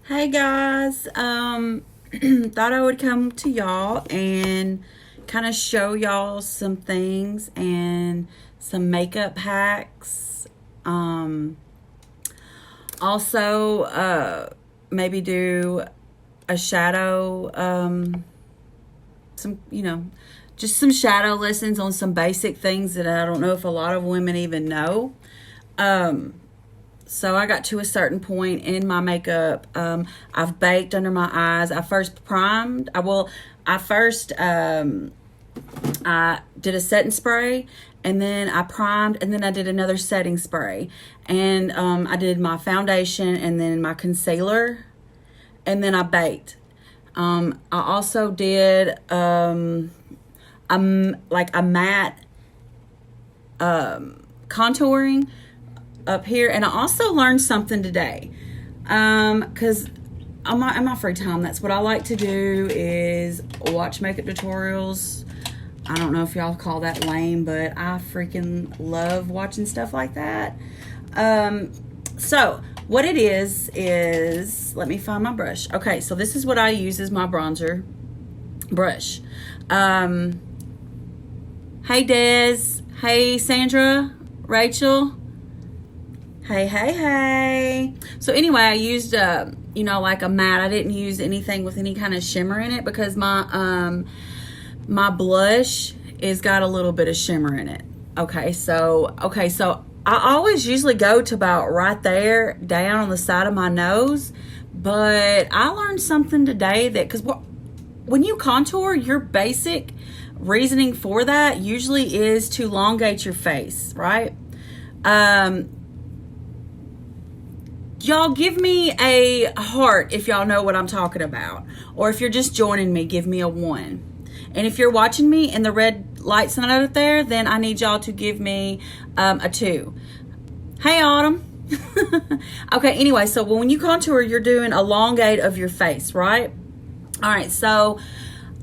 Hey guys, thought I would come to y'all and kind of show y'all some things and some makeup hacks. Also, maybe do a shadow, some, just some shadow lessons on some basic things that I don't know if a lot of women even know. Um, so I got to a certain point in my makeup. I've baked under my eyes. I first primed. I did a setting spray, and then I primed, and then I did another setting spray, and I did my foundation, and then my concealer, and then I baked. I also did like a matte contouring up here, and I also learned something today. Because in my free time, that's what I like to do is watch makeup tutorials. I don't know if y'all call that lame, but I freaking love watching stuff like that. So what it is let me find my brush. Okay, so this is what I use as my bronzer brush. Hey Des, hey Sandra, Rachel. Hey. So anyway, I used like a matte. I didn't use anything with any kind of shimmer in it because my blush is got a little bit of shimmer in it. So I always usually go to about right there down on the side of my nose, but I learned something today that because when you contour, your basic reasoning for that usually is to elongate your face, right? Y'all give me a heart if y'all know what I'm talking about. Or if you're just joining me, give me a 1. And if you're watching me and the red light's not out there, then I need y'all to give me a 2. Hey, Autumn. Okay, anyway, so when you contour, you're doing elongate of your face, right? All right, so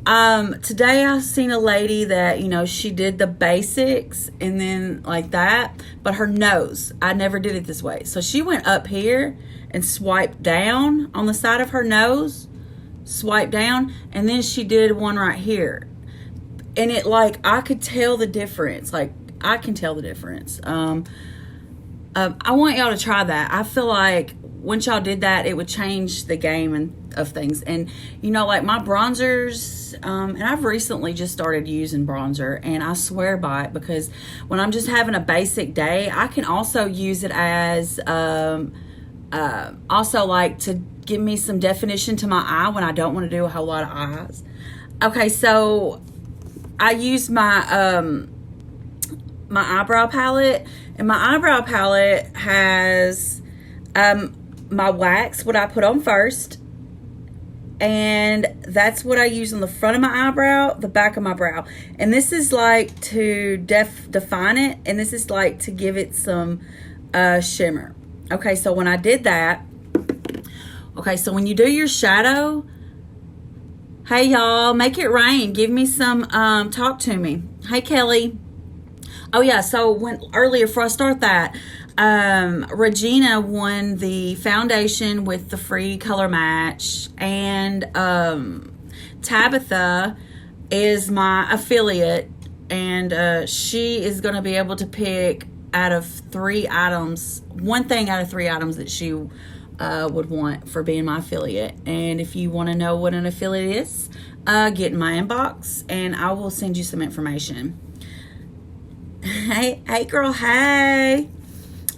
today I've seen a lady that, she did the basics and then like that, but her nose, I never did it this way. So she went up here and swiped down on the side of her nose, swiped down, and then she did one right here. And it I could tell the difference. I can tell the difference. I want y'all to try that. I feel like once y'all did that, it would change the game of things. And my bronzers, and I've recently just started using bronzer, and I swear by it because when I'm just having a basic day, I can also use it as also to give me some definition to my eye when I don't want to do a whole lot of eyes. Okay, so I use my my eyebrow palette, and my eyebrow palette has my wax, what I put on first, and that's what I use on the front of my eyebrow, the back of my brow, and this is to define it, and this is to give it some shimmer. Okay, so when I did that, so when you do your shadow, hey y'all, make it rain, give me some talk to me. Hey Kelly. Oh yeah, so earlier before I start that, Regina won the foundation with the free color match, and Tabitha is my affiliate, and she is going to be able to pick out of 3 items, one thing out of 3 items that she would want for being my affiliate. And if you want to know what an affiliate is, get in my inbox and I will send you some information. Hey girl, hey.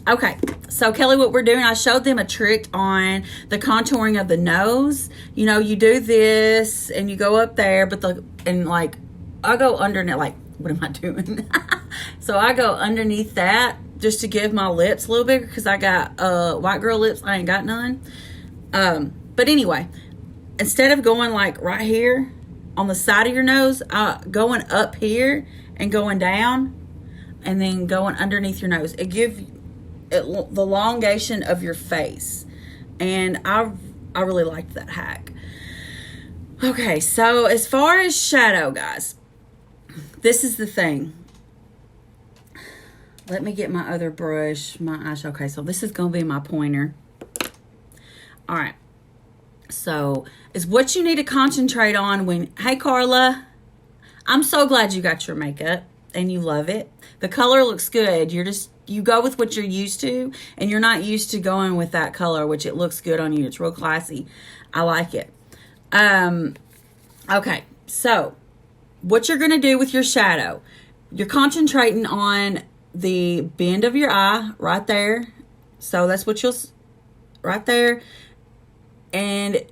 Okay, so Kelly, what we're doing, I showed them a trick on the contouring of the nose. You do this and you go up there, but I go underneath, what am I doing? So I go underneath that just to give my lips a little bigger because I got white girl lips. I ain't got none. But anyway, instead of going right here on the side of your nose, going up here and going down and then going underneath your nose, it gives the elongation of your face, and I really liked that hack. Okay, so as far as shadow, guys, this is the thing. Let me get my other brush, my eyeshadow. Okay, so this is gonna be my pointer. All right, So it's what you need to concentrate on when, hey, Carla, I'm so glad you got your makeup and you love it. The color looks good. You go with what you're used to, and you're not used to going with that color, which it looks good on you. It's real classy. I like it. Okay, so what you're going to do with your shadow, you're concentrating on the bend of your eye right there. So that's what right there. And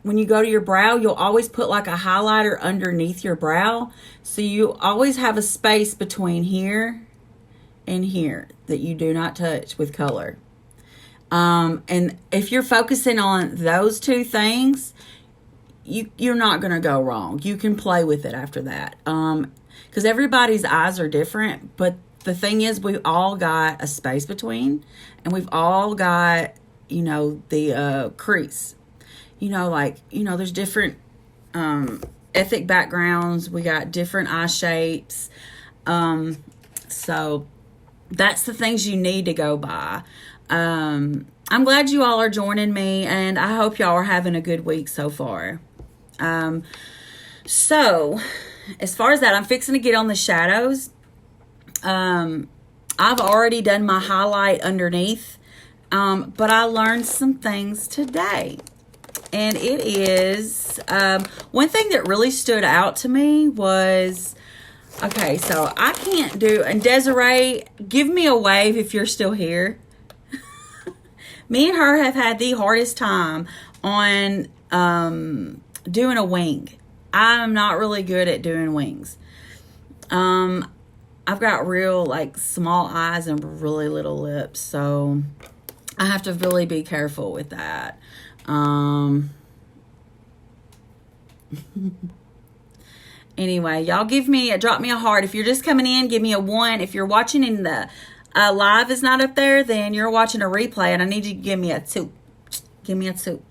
when you go to your brow, you'll always put like a highlighter underneath your brow. So you always have a space between here and here that you do not touch with color. And if you're focusing on those two things, you're not going to go wrong. You can play with it after that. Because everybody's eyes are different. But the thing is, we've all got a space between. And we've all got, the crease. There's different ethnic backgrounds. We got different eye shapes. So that's the things you need to go by. I'm glad you all are joining me, and I hope y'all are having a good week so far. So as far as that, I'm fixing to get on the shadows. I've already done my highlight underneath, but I learned some things today. And it is, one thing that really stood out to me was, okay, so I can't do, and Desiree, give me a wave if you're still here. Me and her have had the hardest time on doing a wing. I'm not really good at doing wings. I've got real, small eyes and really little lips, so I have to really be careful with that. Anyway, y'all drop me a heart. If you're just coming in, give me a 1. If you're watching in the live is not up there, then you're watching a replay, and I need you to give me a 2. Give me a 2.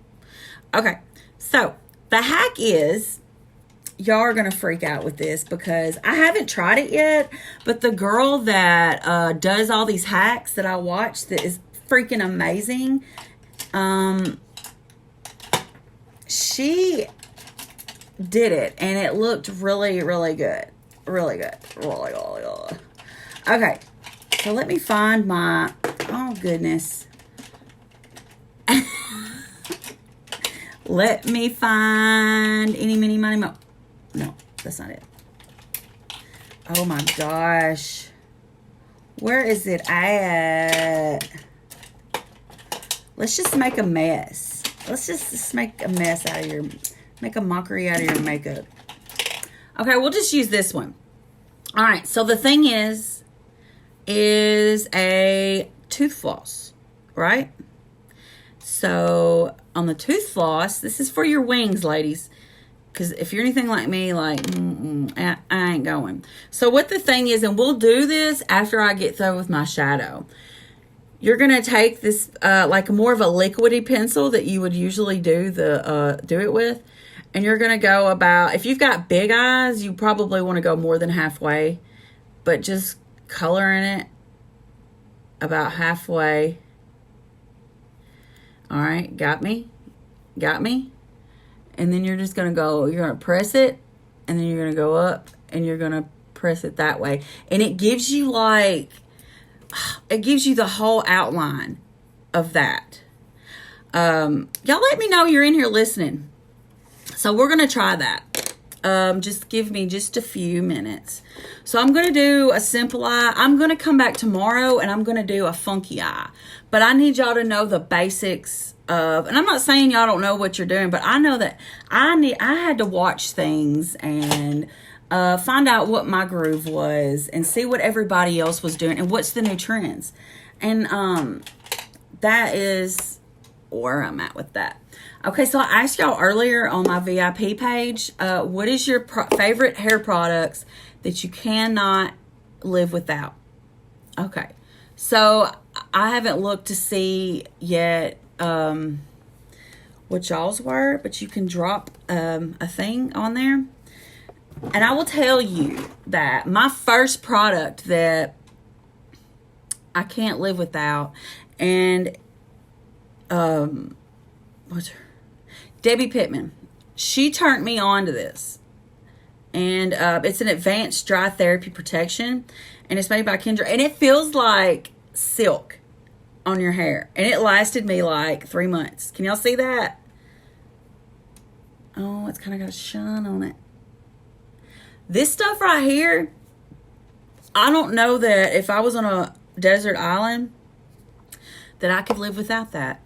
Okay, so the hack is, y'all are going to freak out with this because I haven't tried it yet, but the girl that does all these hacks that I watch that is freaking amazing, she did it, and it looked really, really good. Really good. Really, really good. Okay, so let me find my, oh goodness. Let me find any, mini, money, mo. No, that's not it. Oh my gosh. Where is it at? Let's just make a mess. Let's just make a mess out of make a mockery out of your makeup. Okay, we'll just use this one. All right, so the thing is a tooth floss, right? So on the tooth floss, this is for your wings, ladies. Because if you're anything like me, I ain't going. So what the thing is, and we'll do this after I get through with my shadow. You're going to take this, more of a liquidy pencil that you would usually do it with. And you're going to go about, if you've got big eyes, you probably want to go more than halfway. But just coloring it about halfway. All right, got me? Got me? And then you're just going to go, you're going to press it. And then you're going to go up and you're going to press it that way. And it gives you the whole outline of that. Y'all let me know you're in here listening. So we're going to try that. Just give me just a few minutes. So I'm going to do a simple eye. I'm going to come back tomorrow and I'm going to do a funky eye. But I need y'all to know the basics of, and I'm not saying y'all don't know what you're doing, but I know that I had to watch things and find out what my groove was and see what everybody else was doing and what's the new trends. And that is where I'm at with that. Okay, so I asked y'all earlier on my VIP page, what is your favorite hair products that you cannot live without? Okay, so I haven't looked to see yet what y'all's were, but you can drop a thing on there. And I will tell you that my first product that I can't live without, and Debbie Pittman. She turned me on to this. And it's an advanced dry therapy protection. And it's made by Kendra. And it feels like silk on your hair. And it lasted me like 3 months. Can y'all see that? Oh, it's kind of got a shine on it. This stuff right here, I don't know that if I was on a desert island that I could live without that.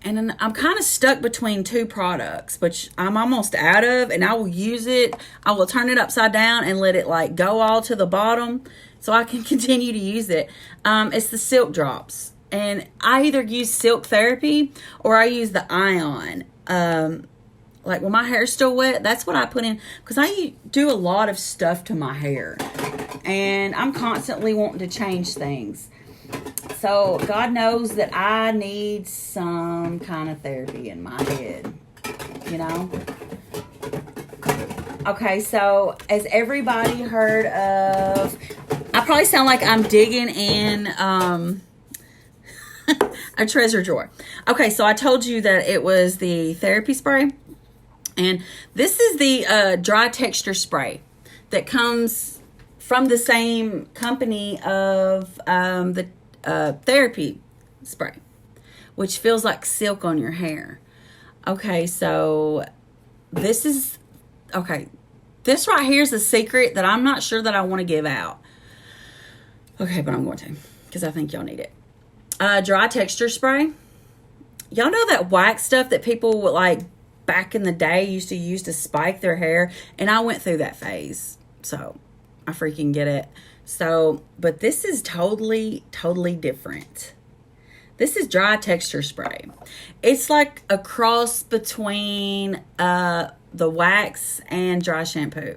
And then I'm kind of stuck between two products, which I'm almost out of, and I will use it. I will turn it upside down and let it like go all to the bottom so I can continue to use it. It's the Silk Drops. And I either use Silk Therapy or I use the Ion. Like when my hair's still wet, that's what I put in. Because I do a lot of stuff to my hair. And I'm constantly wanting to change things. So God knows that I need some kind of therapy in my head, you know? Okay, so as everybody heard of, I probably sound like I'm digging in a treasure drawer. Okay, so I told you that it was the therapy spray. And this is the dry texture spray that comes from the same company of the therapy spray, which feels like silk on your hair. Okay, so this is, okay, this right here is a secret that I'm not sure that I want to give out. Okay, but I'm going to, because I think y'all need it. Dry texture spray. Y'all know that wax stuff that people would like back in the day used to use to spike their hair? And I went through that phase, so I freaking get it. So, but this is totally different. This is dry texture spray. It's like a cross between the wax and dry shampoo.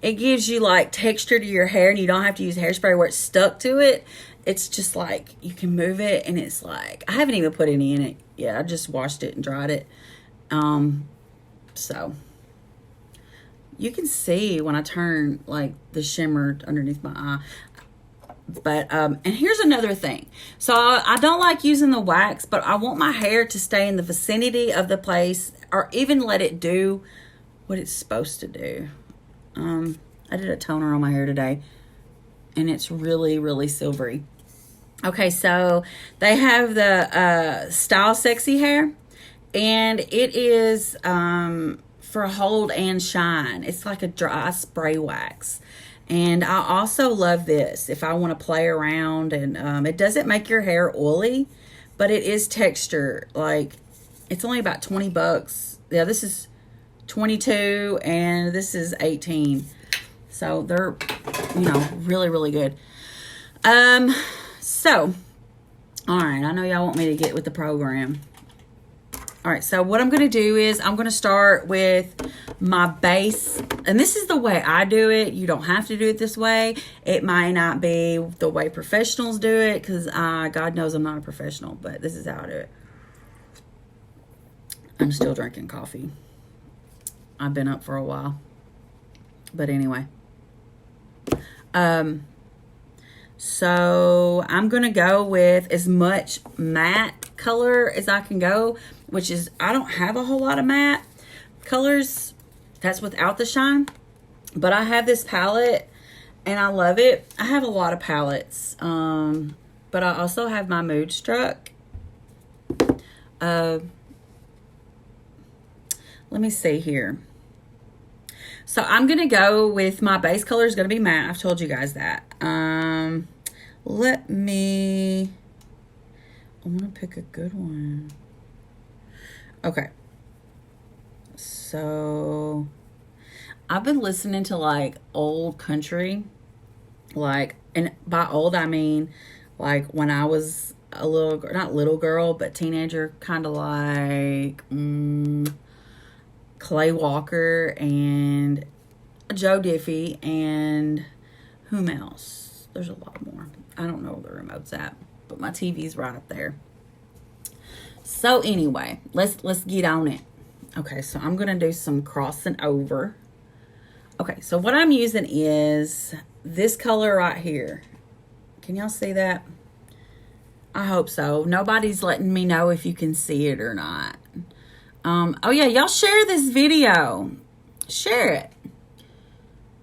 It gives you like texture to your hair and you don't have to use hairspray where it's stuck to it. It's just like you can move it and it's like, I haven't even put any in it yet. I just washed it and dried it. So you can see when I turn like the shimmer underneath my eye. But, and here's another thing. So I don't like using the wax, but I want my hair to stay in the vicinity of the place or even let it do what it's supposed to do. I did a toner on my hair today and it's really silvery. Okay, so they have the Style Sexy hair, and it is for hold and shine. It's like a dry spray wax. And I also love this if I want to play around, and it doesn't make your hair oily, but it is texture. Like, it's only about 20 bucks. Yeah, this is 22 and this is 18. So they're, you know, really good. So, all right, I know y'all want me to get with the program. All right, so what I'm going to do is I'm going to start with my base. And this is the way I do it. You don't have to do it this way. It might not be the way professionals do it because God knows I'm not a professional, but this is how I do it. I'm still drinking coffee. I've been up for a while. But anyway. So I'm going to go with as much matte color as I can go, which is, I don't have a whole lot of matte colors. That's without the shine. But I have this palette and I love it. I have a lot of palettes. But I also have my Moodstruck. Let me see here. So I'm going to go with my base color is going to be matte. I've told you guys that. I want to pick a good one. Okay. So I've been listening to like old country. Like, and by old, I mean like when I was a little, not little girl, but teenager, kind of like, Clay Walker and Joe Diffie and whom else? There's a lot more. I don't know where the remote's at, but my TV's right up there. So anyway, let's get on it. Okay, so I'm gonna do some crossing over. Okay, so what I'm using is this color right here. Can y'all see that? I hope so. Nobody's letting me know if you can see it or not. Oh yeah, y'all share this video. Share it.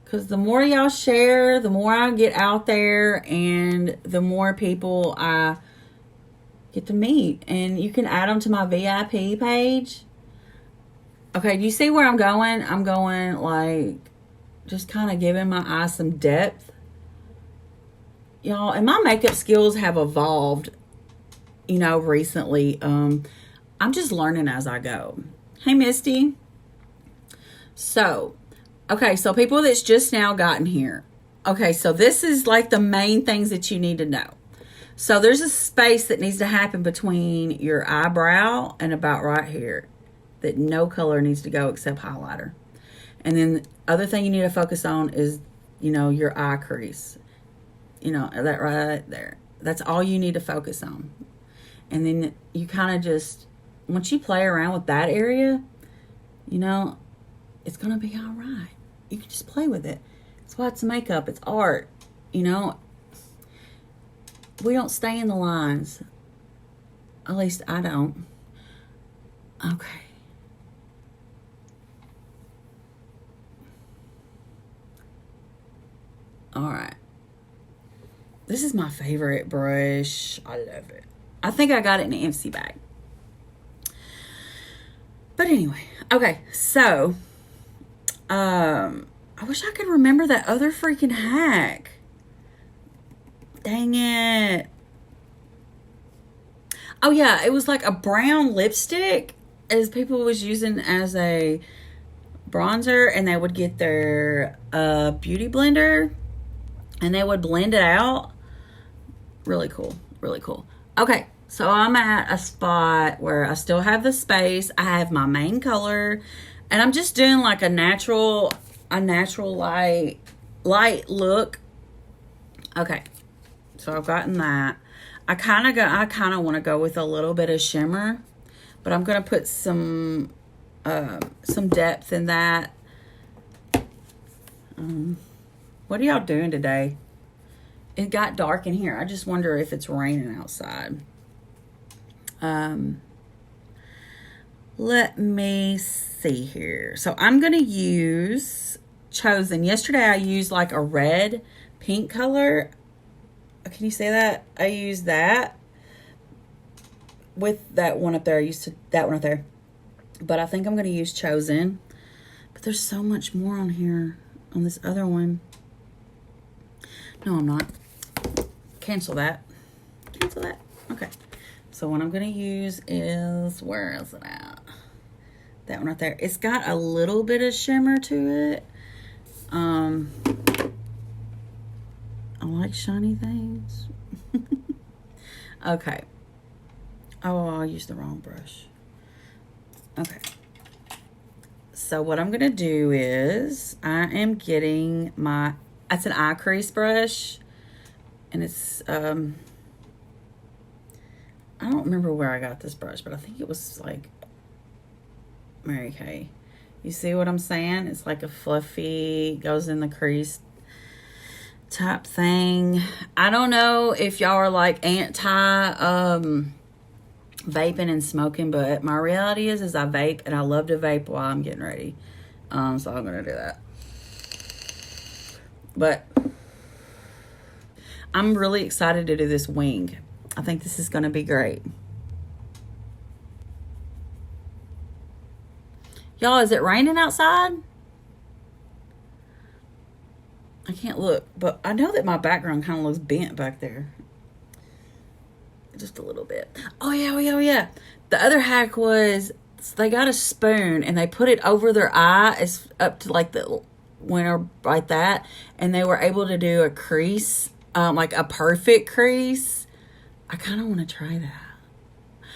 Because the more y'all share, the more I get out there and the more people I get to meet. And you can add them to my VIP page. Okay, do you see where I'm going? I'm going like just kind of giving my eyes some depth. Y'all, and my makeup skills have evolved, recently. I'm just learning as I go. Hey, Misty. So, okay, so people that's just now gotten here. Okay, so this is like the main things that you need to know. So there's a space that needs to happen between your eyebrow and about right here that no color needs to go except highlighter. And then the other thing you need to focus on is, your eye crease. That right there. That's all you need to focus on. And then you kind of just, once you play around with that area, it's going to be all right. You can just play with it. That's why it's makeup. It's art. We don't stay in the lines. At least I don't. Okay. All right. This is my favorite brush. I love it. I think I got it in an empty bag. But anyway, okay, so I wish I could remember that other freaking hack. Dang it. Oh yeah, it was like a brown lipstick as people was using as a bronzer, and they would get their beauty blender and they would blend it out. Really cool. Really cool. Okay, so I'm at a spot where I still have the space. I have my main color, and I'm just doing like a natural light look. Okay, so I've gotten that. I kind of want to go with a little bit of shimmer, but I'm gonna put some depth in that. What are y'all doing today? It got dark in here. I just wonder if it's raining outside. Let me see here. So I'm going to use Chosen. Yesterday I used like a red pink color. Can you say that? I used that with that one up there. I used that one up there. But I think I'm going to use Chosen. But there's so much more on here on this other one. No, I'm not. Cancel that. Cancel that. Okay. So what I'm going to use is, where is it at? That one right there. It's got a little bit of shimmer to it. I like shiny things. Okay. Oh, I used the wrong brush. Okay. So what I'm going to do is I am getting that's an eye crease brush. And it's, I don't remember where I got this brush, but I think it was like Mary Kay. You see what I'm saying? It's like a fluffy, goes in the crease type thing. I don't know if y'all are like anti vaping and smoking, but my reality is I vape, and I love to vape while I'm getting ready. So I'm gonna do that. But I'm really excited to do this wing. I think this is gonna be great. Y'all, is it raining outside? I can't look, but I know that my background kind of looks bent back there. Just a little bit. Oh yeah. The other hack was they got a spoon and they put it over their eye, as up to like the winter, like that, and they were able to do a crease, like a perfect crease. I kind of want to try that.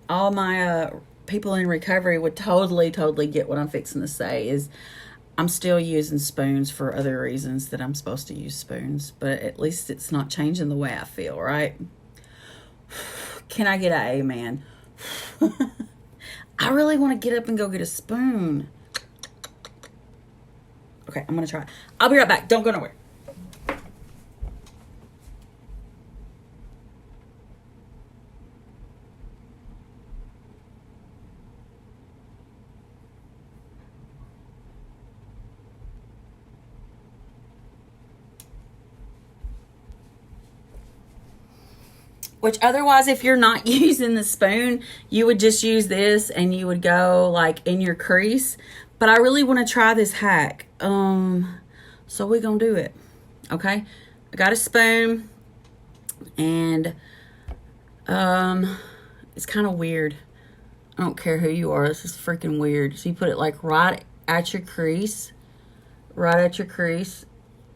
All my people in recovery would totally get what I'm fixing to say. Is I'm still using spoons for other reasons that I'm supposed to use spoons, but at least it's not changing the way I feel, right? Can I get an amen? I really want to get up and go get a spoon. Okay, I'm going to try. I'll be right back. Don't go nowhere. Which otherwise, if you're not using the spoon, you would just use this and you would go like in your crease. But I really want to try this hack. So we're going to do it. Okay. I got a spoon and, it's kind of weird. I don't care who you are. This is freaking weird. So you put it like right at your crease.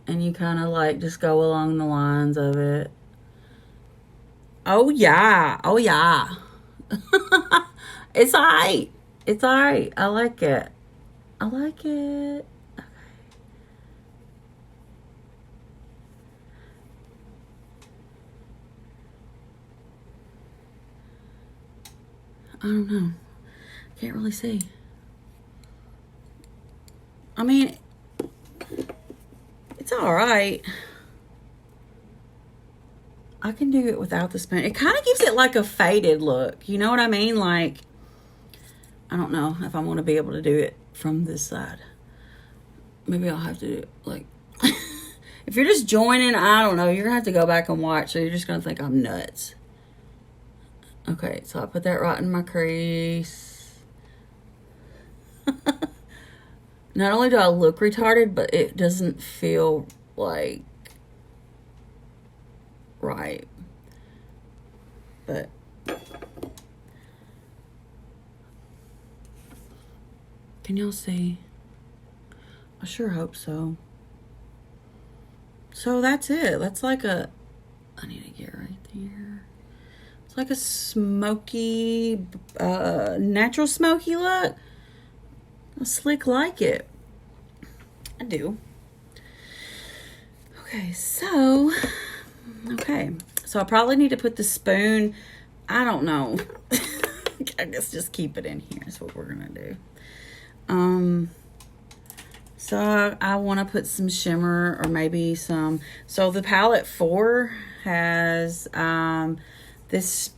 And you kind of like just go along the lines of it. Oh yeah. It's alright. I like it. Okay. I don't know. Can't really see. I mean, it's alright. I can do it without the spoon. It kind of gives it like a faded look. You know what I mean? Like, I don't know if I'm going to be able to do it from this side. Maybe I'll have to do it like... If you're just joining, I don't know. You're going to have to go back and watch. So you're just going to think I'm nuts. Okay, so I put that right in my crease. Not only do I look retarded, but it doesn't feel like right. But can y'all see? I sure hope so. So that's it. That's like a... I need to get right there. It's like a smoky, natural smoky look. I slick like it. I do. Okay, so I probably need to put the spoon, I don't know. I guess just keep it in here is what we're gonna do. So I want to put some shimmer or maybe some, so the palette 4 has this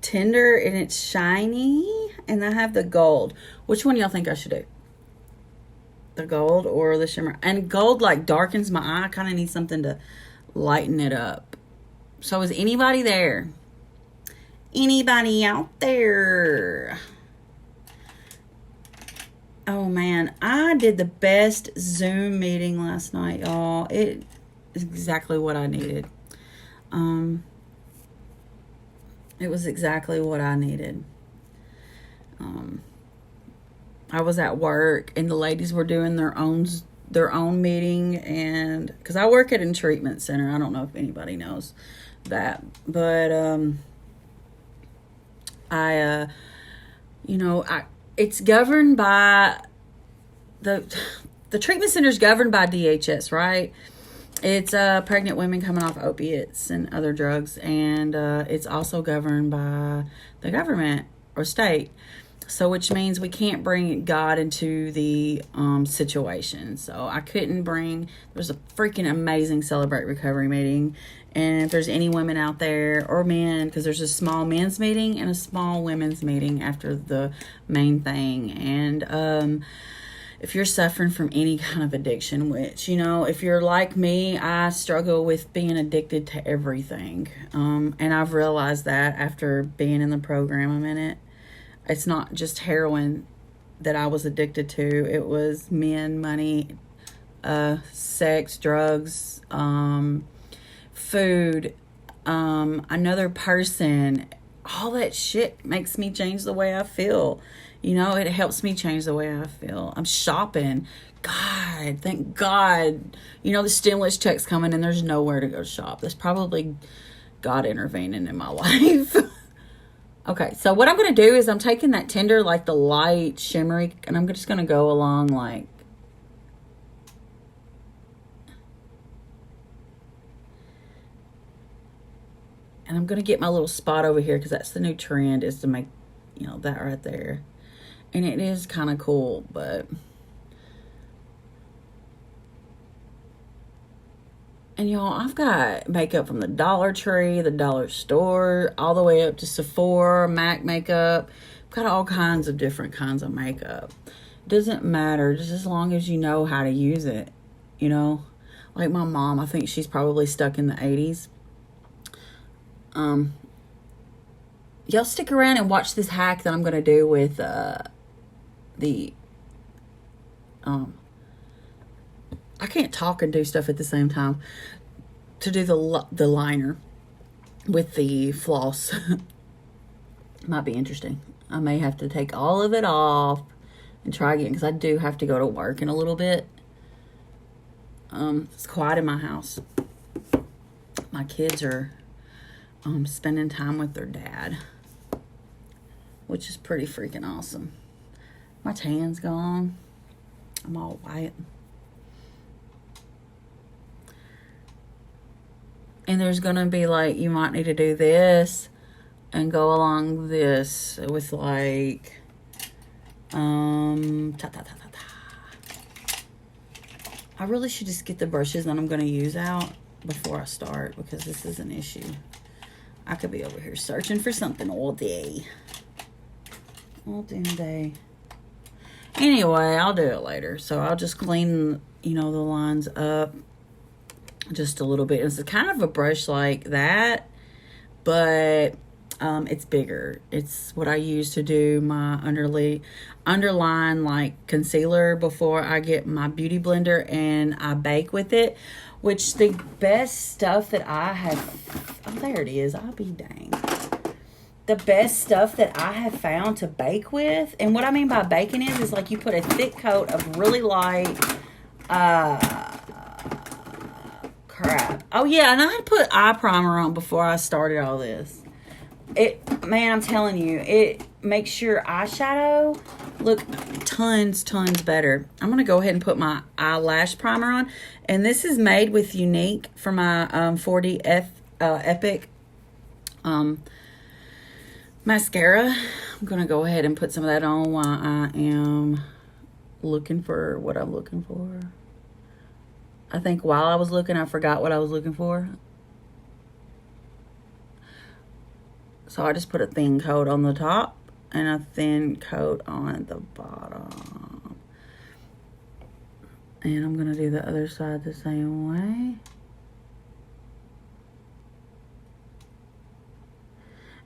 tender and it's shiny, and I have the gold. Which one y'all think I should do? The gold or the shimmer? And gold like darkens my eye. I kind of need something to lighten it up. So is anybody there? Anybody out there? Oh man, I did the best Zoom meeting last night, y'all. It is exactly what I needed. It was exactly what I needed. I was at work and the ladies were doing their own meeting, and because I work at a treatment center, I don't know if anybody knows that, but it's governed by the treatment center is governed by DHS, right? It's pregnant women coming off opiates and other drugs, and it's also governed by the government or state. So which means we can't bring God into the situation. So I couldn't bring, there's a freaking amazing Celebrate Recovery meeting. And if there's any women out there or men, because there's a small men's meeting and a small women's meeting after the main thing. And if you're suffering from any kind of addiction, which, if you're like me, I struggle with being addicted to everything. And I've realized that after being in the program a minute. It's not just heroin that I was addicted to. It was men, money, sex, drugs, food, another person. All that shit makes me change the way I feel. It helps me change the way I feel. I'm shopping. God, thank God. The stimulus check's coming and there's nowhere to go shop. That's probably God intervening in my life. Okay, so what I'm going to do is I'm taking that tender, like the light, shimmery, and I'm just going to go along like... And I'm going to get my little spot over here because that's the new trend, is to make, that right there. And it is kind of cool, but... And y'all, I've got makeup from the Dollar Tree, the Dollar Store, all the way up to Sephora, MAC makeup. I've got all kinds of different kinds of makeup. Doesn't matter, just as long as you know how to use it, Like my mom, I think she's probably stuck in the 80s. y'all stick around and watch this hack that I'm going to do with I can't talk and do stuff at the same time, to do the liner with the floss. Might be interesting. I may have to take all of it off and try again, because I do have to go to work in a little bit. It's quiet in my house. My kids are spending time with their dad, which is pretty freaking awesome. My tan's gone. I'm all white. And there's going to be like, you might need to do this and go along this with like, I really should just get the brushes that I'm going to use out before I start, because this is an issue. I could be over here searching for something all day. All damn day. Anyway, I'll do it later. So I'll just clean, the lines up just a little bit. It's kind of a brush like that, but it's bigger. It's what I use to do my underline like concealer before I get my beauty blender and I bake with it, which the best stuff that I have, oh, there it is. I'll be dang. The best stuff that I have found to bake with, and what I mean by baking is like you put a thick coat of really light, crap. Oh yeah, and I had put eye primer on before I started all this. Man, I'm telling you, it makes your eyeshadow look tons better. I'm going to go ahead and put my eyelash primer on. And this is made with Younique for my 4D Epic mascara. I'm going to go ahead and put some of that on while I am looking for what I'm looking for. I think while I was looking, I forgot what I was looking for. So I just put a thin coat on the top and a thin coat on the bottom. And I'm going to do the other side the same way.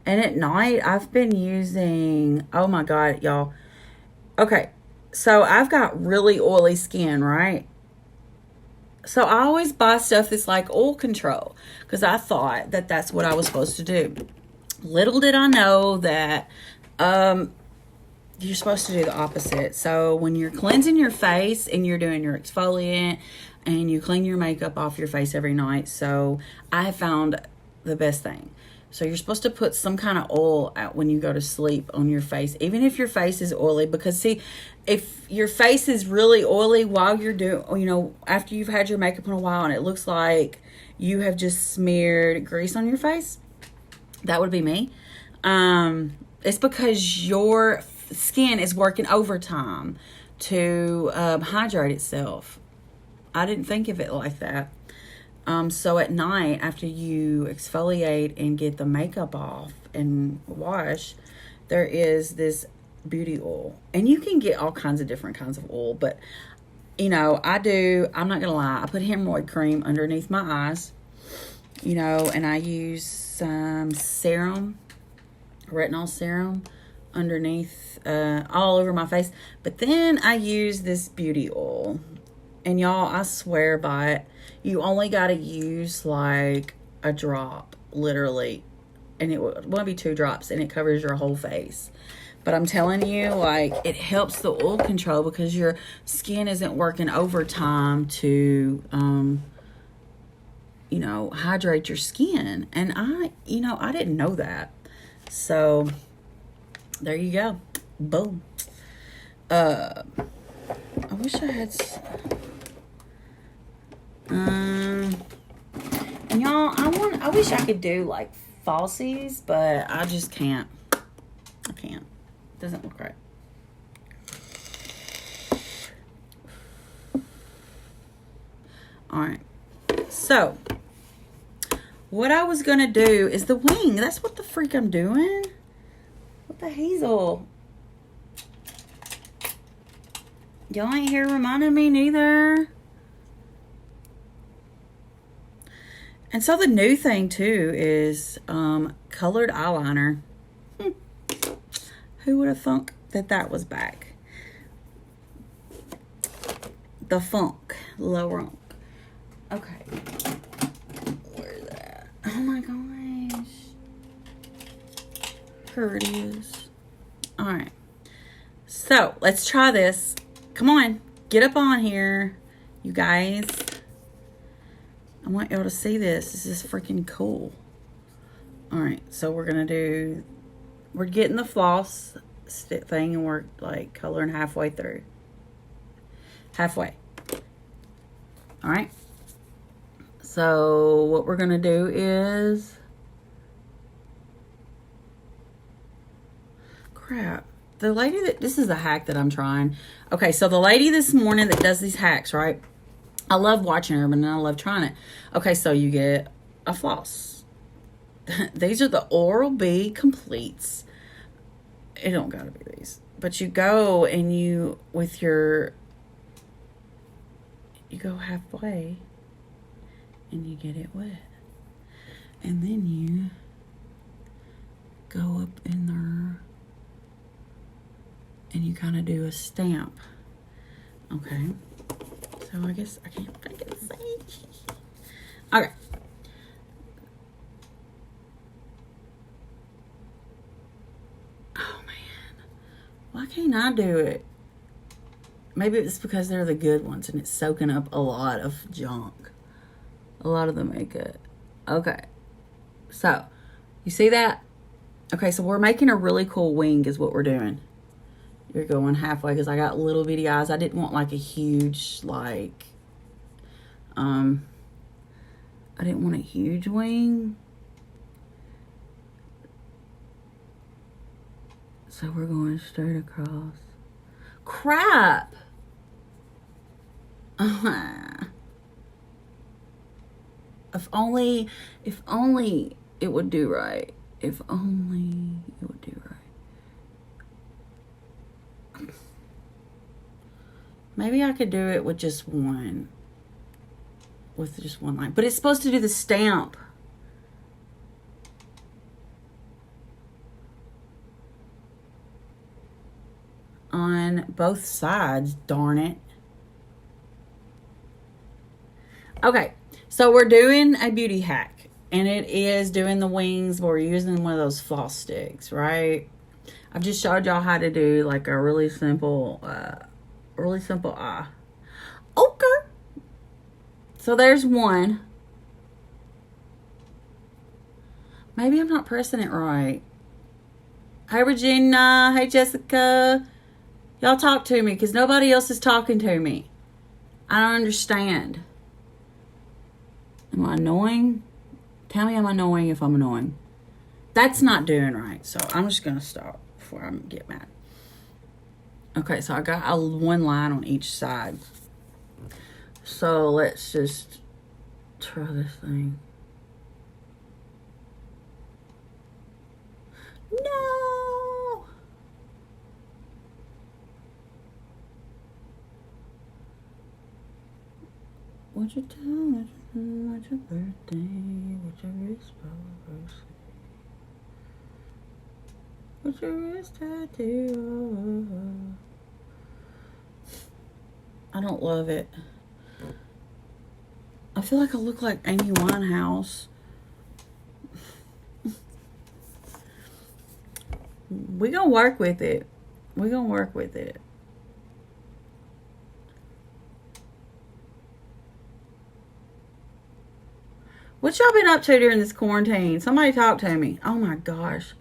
And at night, I've been using, oh my God, y'all. Okay, so I've got really oily skin, right? So I always buy stuff that's like oil control, because I thought that that's what I was supposed to do. Little did I know that you're supposed to do the opposite. So when you're cleansing your face and you're doing your exfoliant and you clean your makeup off your face every night, so I have found the best thing. So you're supposed to put some kind of oil out when you go to sleep on your face, even if your face is oily. Because see, if your face is really oily while you're doing, after you've had your makeup on a while and it looks like you have just smeared grease on your face, that would be me. It's because your skin is working overtime to hydrate itself. I didn't think of it like that. So at night, after you exfoliate and get the makeup off and wash, there is this beauty oil. And you can get all kinds of different kinds of oil. But, I'm not going to lie, I put hemorrhoid cream underneath my eyes, and I use some serum, retinol serum, underneath, all over my face. But then I use this beauty oil. And y'all, I swear by it. You only got to use like a drop, literally. And it won't be 2 drops, and it covers your whole face. But I'm telling you, like, it helps the oil control because your skin isn't working overtime to, hydrate your skin. And I didn't know that. So there you go. Boom. I wish I had... and y'all, I wish I could do like falsies, but I just can't. I can't. Doesn't look right. All right. So, what I was gonna do is the wing. That's what the freak I'm doing. What the hazel? Y'all ain't here reminding me neither. And so the new thing too is colored eyeliner. Who would have thunk that that was back? The funk. Laurent. Okay. Where's that? Oh my gosh. Here it is. Alright. So, let's try this. Come on. Get up on here, you guys. I want y'all to see this. This is freaking cool. Alright, so we're getting the floss thing and we're like coloring halfway through. Halfway. Alright. So what we're going to do is... Crap. The lady that... This is a hack that I'm trying. Okay, so the lady this morning that does these hacks, right? I love watching her, but I love trying it. Okay, so you get a floss. These are the Oral-B Completes. It don't gotta be these. But you go and you, with your... You go halfway and you get it wet. And then you go up in there and you kind of do a stamp. Okay. So I guess I can't say. Okay. Oh man. Why can't I do it? Maybe it's because they're the good ones and it's soaking up a lot of junk. A lot of the makeup. Okay. So, you see that? Okay, so we're making a really cool wing is what we're doing. You're going halfway because I got little bitty eyes. I didn't want like a huge, like, I didn't want a huge wing. So we're going straight across. Crap! If only it would do right. If only it would do right. Maybe I could do it with just one. With just one line. But it's supposed to do the stamp. On both sides, darn it. Okay, so we're doing a beauty hack. And it is doing the wings. We're using one of those floss sticks, right? I've just showed y'all how to do like a really simple eye. Okay. So there's one. Maybe I'm not pressing it right. Hi, Regina. Hey, Jessica. Y'all talk to me because nobody else is talking to me. I don't understand. Am I annoying? Tell me I'm annoying if I'm annoying. That's not doing right. So I'm just going to stop before I get mad. Okay, so I got one line on each side. So let's just try this thing. No! What'd you tell me? What's your birthday? What's your wrist anniversary? What's your wrist tattoo? I don't love it. I feel like I look like Amy Winehouse. We're gonna work with it. We're gonna work with it. What y'all been up to during this quarantine? Somebody talk to me. Oh my gosh.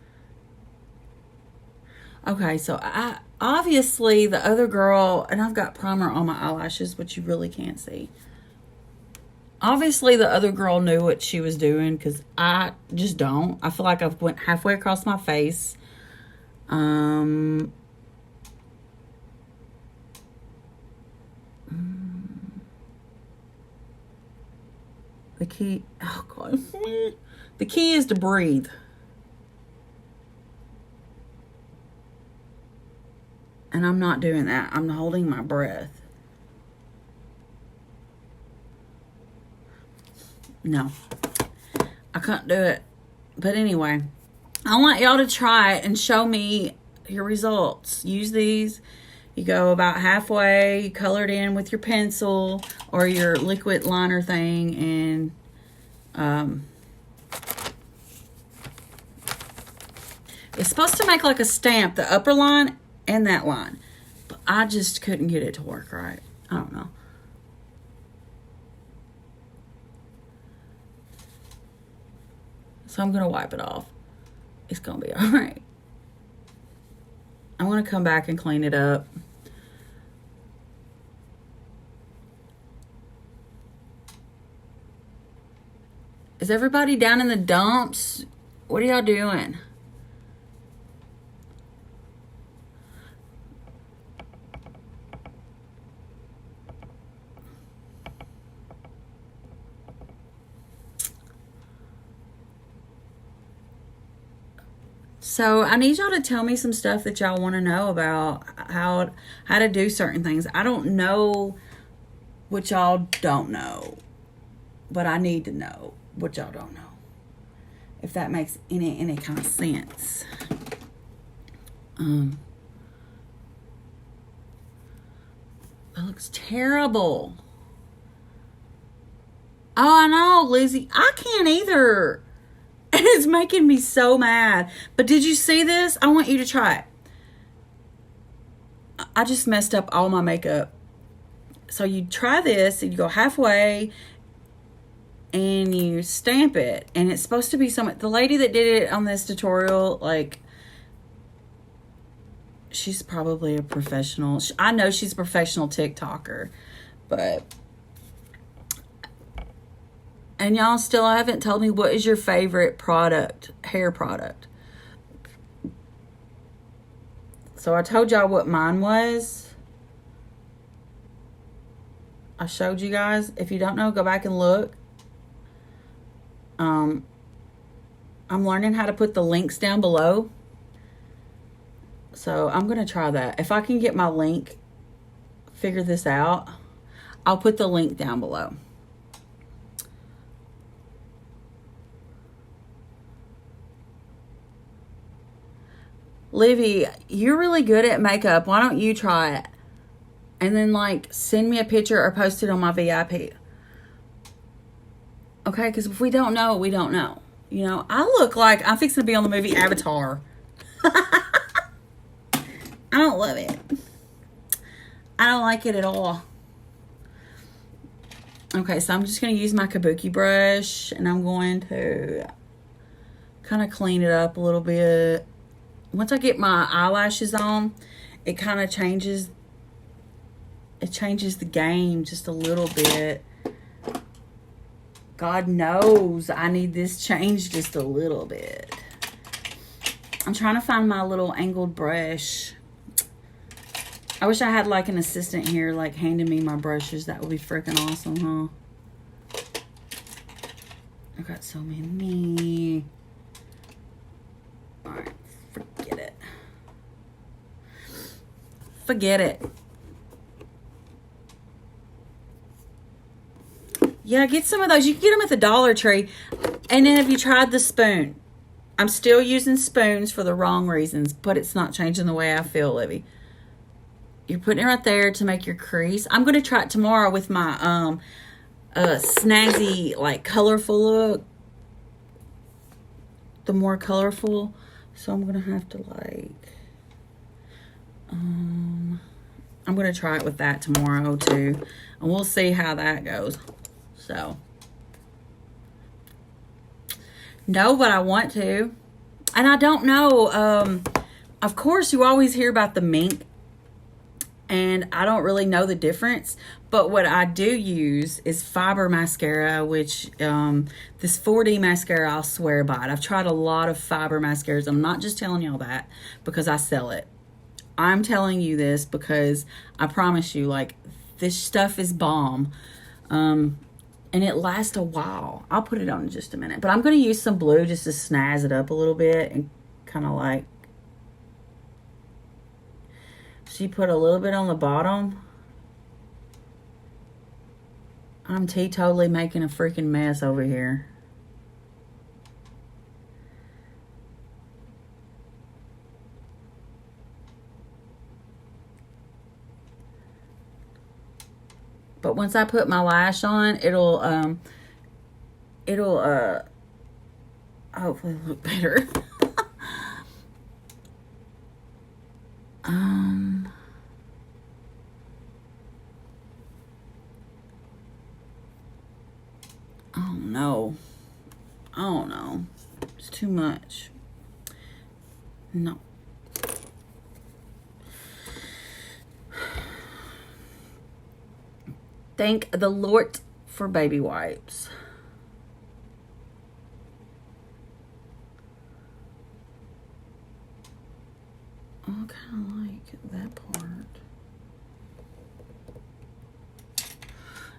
Okay, so I obviously the other girl, and I've got primer on my eyelashes, which you really can't see. Obviously the other girl knew what she was doing because I just don't. I feel like I've went halfway across my face. The key, oh God, the key is to breathe. And I'm not doing that. I'm holding my breath. No, I can't do it. But anyway, I want y'all to try it and show me your results. Use these. You go about halfway, you color it in with your pencil or your liquid liner thing, and it's supposed to make like a stamp, the upper line and that line. But I just couldn't get it to work right. I don't know. So I'm going to wipe it off. It's going to be all right. I want to come back and clean it up. Is everybody down in the dumps? What are y'all doing? So I need y'all to tell me some stuff that y'all want to know about how to do certain things. I don't know what y'all don't know, but I need to know what y'all don't know, if that makes any kind of sense. That looks terrible. Oh, I know, Lizzie. I can't either. It's making me so mad. But did you see this? I want you to try it. I just messed up all my makeup. So you try this and you go halfway and you stamp it. And it's supposed to be the lady that did it on this tutorial, like, she's probably a professional. I know she's a professional TikToker, but... And y'all still haven't told me, what is your favorite product, hair product? So I told y'all what mine was. I showed you guys. If you don't know, go back and look. I'm learning how to put the links down below. So I'm going to try that. If I can get my link, figure this out, I'll put the link down below. Livy, you're really good at makeup. Why don't you try it? And then, like, send me a picture or post it on my VIP. Okay? Because if we don't know, we don't know. You know, I look like I'm fixing to be on the movie Avatar. I don't love it. I don't like it at all. Okay, so I'm just going to use my kabuki brush. And I'm going to kind of clean it up a little bit. Once I get my eyelashes on, it kind of changes. It changes the game just a little bit. God knows I need this changed just a little bit. I'm trying to find my little angled brush. I wish I had like an assistant here, like handing me my brushes. That would be freaking awesome, huh? I got so many. All right. Forget it. Forget it. Yeah, get some of those. You can get them at the Dollar Tree. And then have you tried the spoon? I'm still using spoons for the wrong reasons, but it's not changing the way I feel, Livy. You're putting it right there to make your crease. I'm going to try it tomorrow with my snazzy, like, colorful look. The more colorful. So I'm going to have to, like, I'm going to try it with that tomorrow, too. And we'll see how that goes. So, no, but I want to. And I don't know. Of course, you always hear about the mink. And I don't really know the difference. But what I do use is fiber mascara, which this 4D mascara, I'll swear by it. I've tried a lot of fiber mascaras. I'm not just telling y'all that because I sell it. I'm telling you this because I promise you, like, this stuff is bomb. And it lasts a while. I'll put it on in just a minute. But I'm going to use some blue just to snazz it up a little bit and kind of like... She put a little bit on the bottom. I'm teetotally making a freaking mess over here. But once I put my lash on, it'll hopefully look better. Oh no. Oh no. It's too much. No. Thank the Lord for baby wipes. I kind of like that part.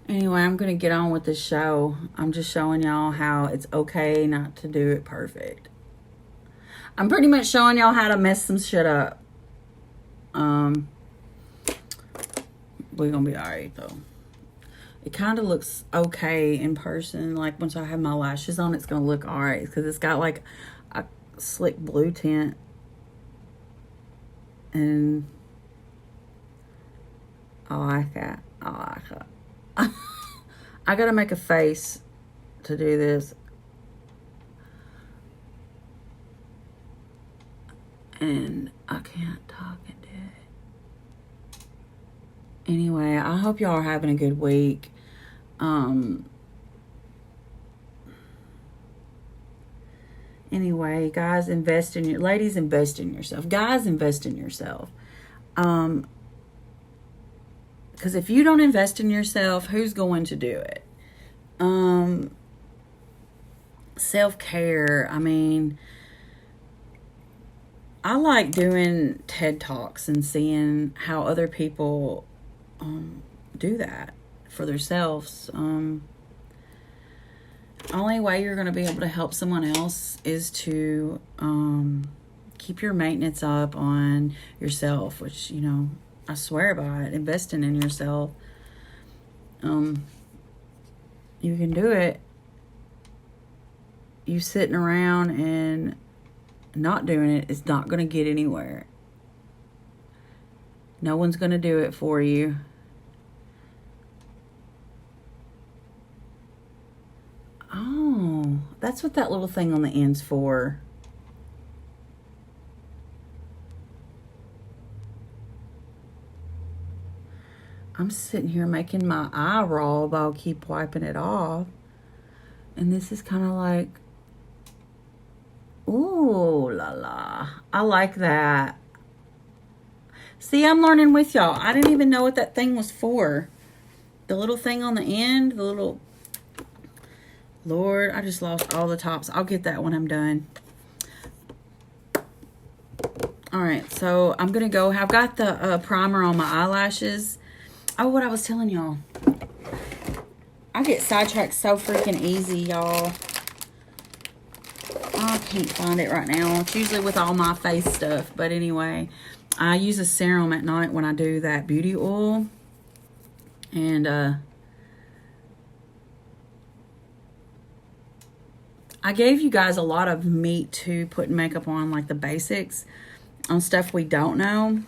Anyway, I'm going to get on with the show. I'm just showing y'all how it's okay not to do it perfect. I'm pretty much showing y'all how to mess some shit up. We're going to be alright, though. It kind of looks okay in person. Like, once I have my lashes on, it's going to look alright. Because it's got, like, a slick blue tint. And I like that. I like it. I gotta make a face to do this. And I can't talk and do it. Anyway, I hope y'all are having a good week. Anyway, guys, ladies, invest in yourself. Guys, invest in yourself. Because if you don't invest in yourself, who's going to do it? Self-care. I mean, I like doing TED Talks and seeing how other people do that for themselves. Only way you're going to be able to help someone else is to keep your maintenance up on yourself, which, you know, I swear by it. Investing in yourself. You can do it. You sitting around and not doing it is not going to get anywhere. No one's going to do it for you. Oh, that's what that little thing on the end's for. I'm sitting here making my eye raw, but I'll keep wiping it off. And this is kind of like, ooh la la. I like that. See, I'm learning with y'all. I didn't even know what that thing was for. The little thing on the end, the little, Lord, I just lost all the tops. I'll get that when I'm done. All right, so I'm going to go. I've got the primer on my eyelashes. Oh, what I was telling y'all. I get sidetracked so freaking easy, y'all. I can't find it right now. It's usually with all my face stuff. But anyway, I use a serum at night when I do that beauty oil. And I gave you guys a lot of meat to put makeup on, like the basics, on stuff we don't know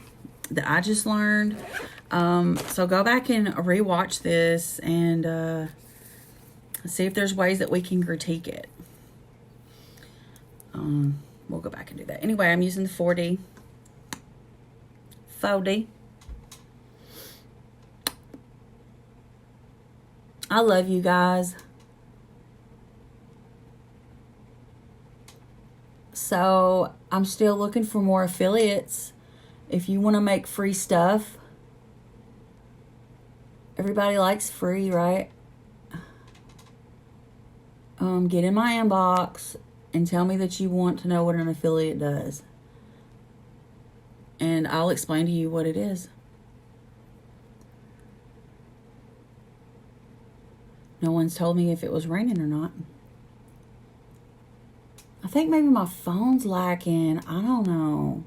that I just learned. So go back and rewatch this and see if there's ways that we can critique it. We'll go back and do that. Anyway, I'm using the 4D. 4D. I love you guys. So I'm still looking for more affiliates. If you want to make free stuff, everybody likes free, right? Get in my inbox and tell me that you want to know what an affiliate does. And I'll explain to you what it is. No one's told me if it was raining or not. I think maybe my phone's lacking. I don't know.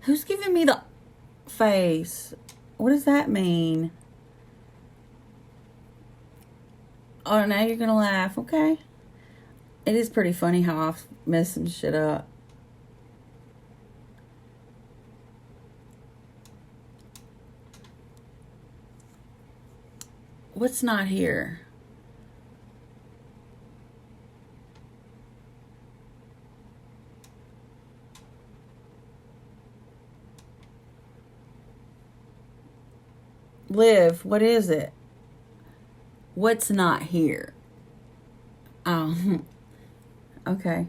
Who's giving me the face? What does that mean? Oh, now you're going to laugh. Okay. It is pretty funny how I'm messing shit up. What's not here? Liv, what is it? What's not here? Oh, okay.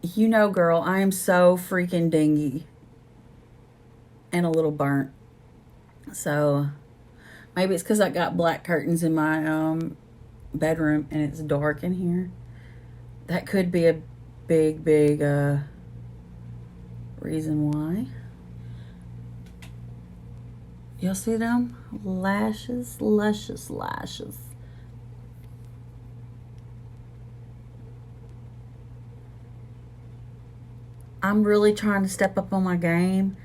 You know, girl, I am so freaking dingy and a little burnt. So maybe it's because I got black curtains in my bedroom and it's dark in here. That could be a big reason why. Y'all see them? Lashes, luscious lashes. I'm really trying to step up on my game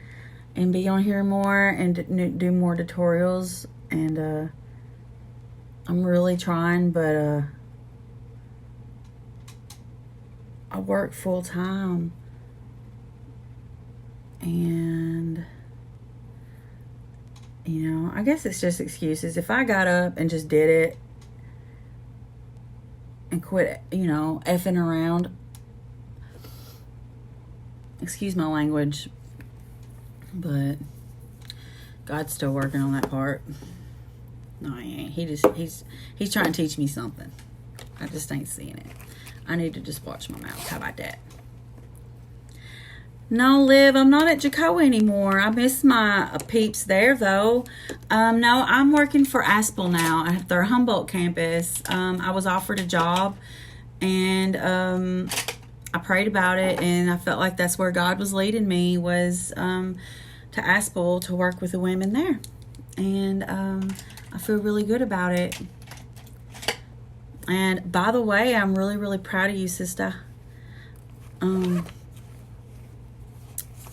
and be on here more and do more tutorials. And I'm really trying, but I work full time. And you know, I guess it's just excuses. If I got up and just did it and quit, you know, effing around, excuse my language, but God's still working on that part. No, he ain't. He's trying to teach me something. I just ain't seeing it. I need to just watch my mouth. How about that? No, Liv, I'm not at Jacoa anymore. I miss my peeps there, though. No, I'm working for Aspel now at their Humboldt campus. I was offered a job, and I prayed about it, and I felt like that's where God was leading me, was to Aspel to work with the women there. And I feel really good about it. And by the way, I'm really proud of you, sister.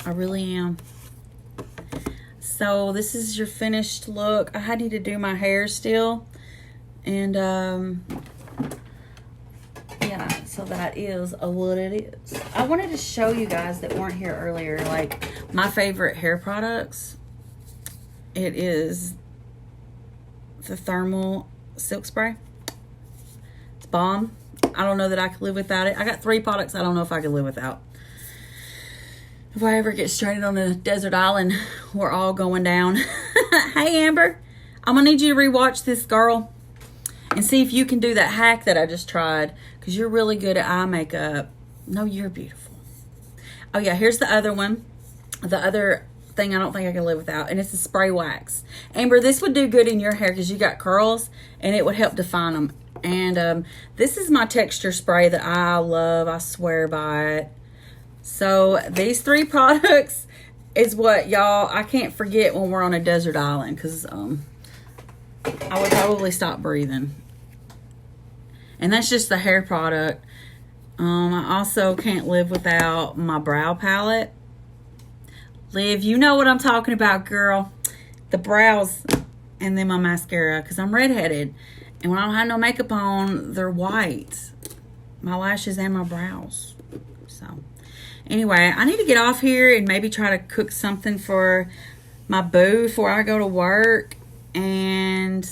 I really am. So this is your finished look. I need to do my hair still. And yeah, so that is what it is. I wanted to show you guys that weren't here earlier, like my favorite hair products. It is the Thermal Silk Spray. It's bomb. I don't know that I could live without it. I got 3 products I don't know if I could live without. If I ever get stranded on a desert island, we're all going down. Hey, Amber, I'm going to need you to rewatch this, girl, and see if you can do that hack that I just tried, because you're really good at eye makeup. No, you're beautiful. Oh, yeah, here's the other one. The other thing I don't think I can live without, and it's the spray wax. Amber, this would do good in your hair because you got curls, and it would help define them. And this is my texture spray that I love. I swear by it. So these 3 products is what, y'all, I can't forget when we're on a desert island, because I would probably stop breathing. And that's just the hair product. I also can't live without my brow palette. Liv, you know what I'm talking about, girl. The brows, and then my mascara, because I'm redheaded. And when I don't have no makeup on, they're white. My lashes and my brows. So anyway, I need to get off here and maybe try to cook something for my boo before I go to work, and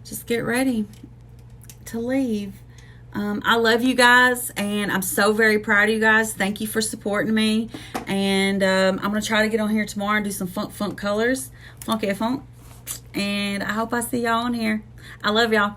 just get ready to leave. I love you guys, and I'm so very proud of you guys. Thank you for supporting me. And I'm going to try to get on here tomorrow and do some funk colors. Funky funk. And I hope I see y'all on here. I love y'all.